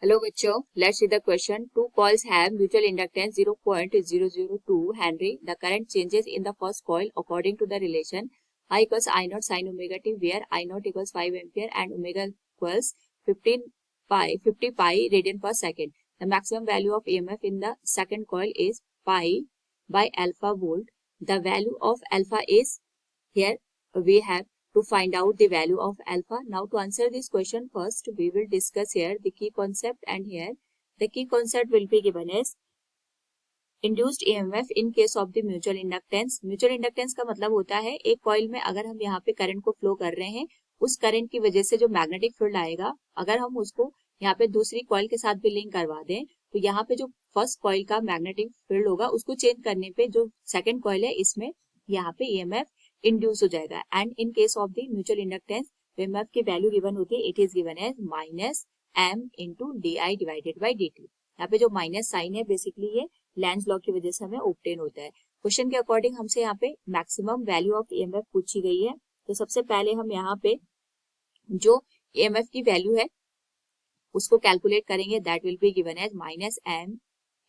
Hello बच्चों, let's see the question. Two coils have mutual inductance 0.002 henry. The current changes in the first coil according to the relation I equals I naught sin omega t, where I naught equals 5 ampere and omega equals 50 pi radian per second. The maximum value of EMF in the second coil is pi by alpha volt. The value of alpha is here. We have to find out the value of alpha. Now to answer this question, first we will discuss here the key concept, and here the key concept will be given as induced EMF in case of the mutual inductance. Mutual inductance का मतलब होता है एक coil में अगर हम यहाँ पे करंट को फ्लो कर रहे हैं, उस करंट की वजह से जो मैग्नेटिक फील्ड आएगा, अगर हम उसको यहाँ पे दूसरी कॉइल के साथ भी लिंक करवा दें तो यहाँ पे जो फर्स्ट कॉइल का मैग्नेटिक फील्ड होगा उसको चेंज करने पे जो सेकंड कॉइल है इसमें यहाँ पे EMF इंड्यूस हो जाएगा. And in case of the mutual inductance EMF की वैल्यू गिवन होती है, it is given as minus m into D I divided by D T. यहाँ पे जो माइनस साइन है बेसिकली ये लेंज लॉ की वजह से हमें ऑब्टेन होता है. क्वेश्चन के अकॉर्डिंग हमसे यहाँ पे मैक्सिमम वैल्यू ऑफ EMF पूछी गई है. तो सबसे पहले हम यहाँ पे जो EMF की वैल्यू है उसको कैलकुलेट करेंगे. That will be given as minus m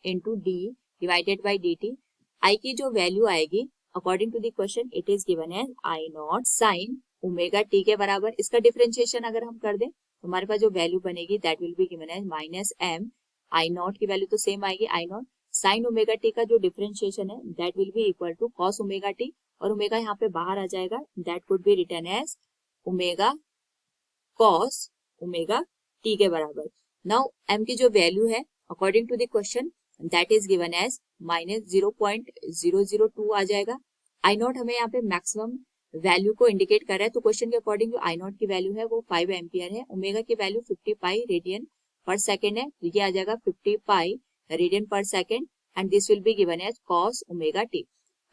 into D divided by D T. I की जो वैल्यू आएगी according to the question it is given as I not sine omega T के बराबर. इसका डिफरेंशिएशन अगर हम कर दें तो हमारे पास जो वैल्यू बनेगी that will be given as minus m. I nought की वैल्यू तो सेम आएगी, I not sine omega T का जो डिफरेंशिएशन है that will be equal to cos omega T, और ओमेगा यहाँ पे बाहर आ जाएगा. That could be written as omega cos omega T के बराबर. नाउ m की जो वैल्यू है according to the question that is given as minus 0.002 आ जाएगा. आई नॉट हमें यहाँ पे मैक्सिमम वैल्यू को इंडिकेट कर रहा है, तो क्वेश्चन के अकॉर्डिंग जो आई नॉट की वैल्यू है वो 5 एम्पियर है. ओमेगा की वैल्यू 50 पाई रेडियन पर सेकेंड है, तो ये आ जाएगा 50 पाई रेडियन पर second, and this will be given as cos omega T.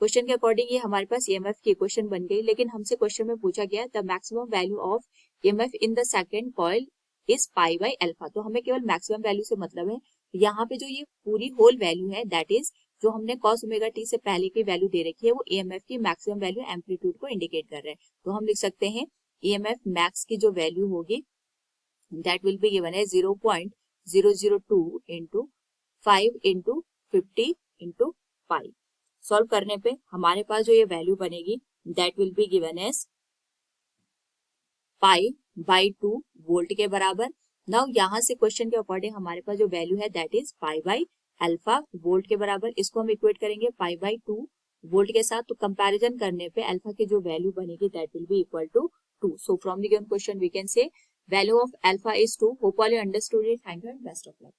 Question के अकॉर्डिंग ये हमारे पास EMF की इक्वेशन बन गई. लेकिन हमसे क्वेश्चन में पूछा गया the maximum value of EMF in the second coil is pi by alpha. तो हमें केवल मैक्सिमम वैल्यू से मतलब है. यहाँ पे जो ये पूरी होल वैल्यू है दैट इज जो हमने cos ओमेगा टी से पहले की वैल्यू दे रखी है वो EMF की मैक्सिमम वैल्यू एम्पलीट्यूड को इंडिकेट कर रहा है. तो हम लिख सकते हैं EMF मैक्स की जो वैल्यू होगी दैट विल बी गिवन है 0.002 into 5 into 50 into pi. Solve करने पे हमारे पास जो ये वैल्यू बनेगी that will be given as pi by 2 volt के बराबर. नाउ यहाँ से क्वेश्चन के अकॉर्डिंग हमारे पास जो वैल्यू है that is pi by alpha volt के बराबर. इसको हम इक्वेट करेंगे पाई बाई 2 वोल्ट के साथ, तो कंपैरिजन करने पे अल्फा की जो वैल्यू बनेगी that will be equal to 2. So from the given question we can say value of alpha is 2. Hope all you understood it. Thank you and best of luck.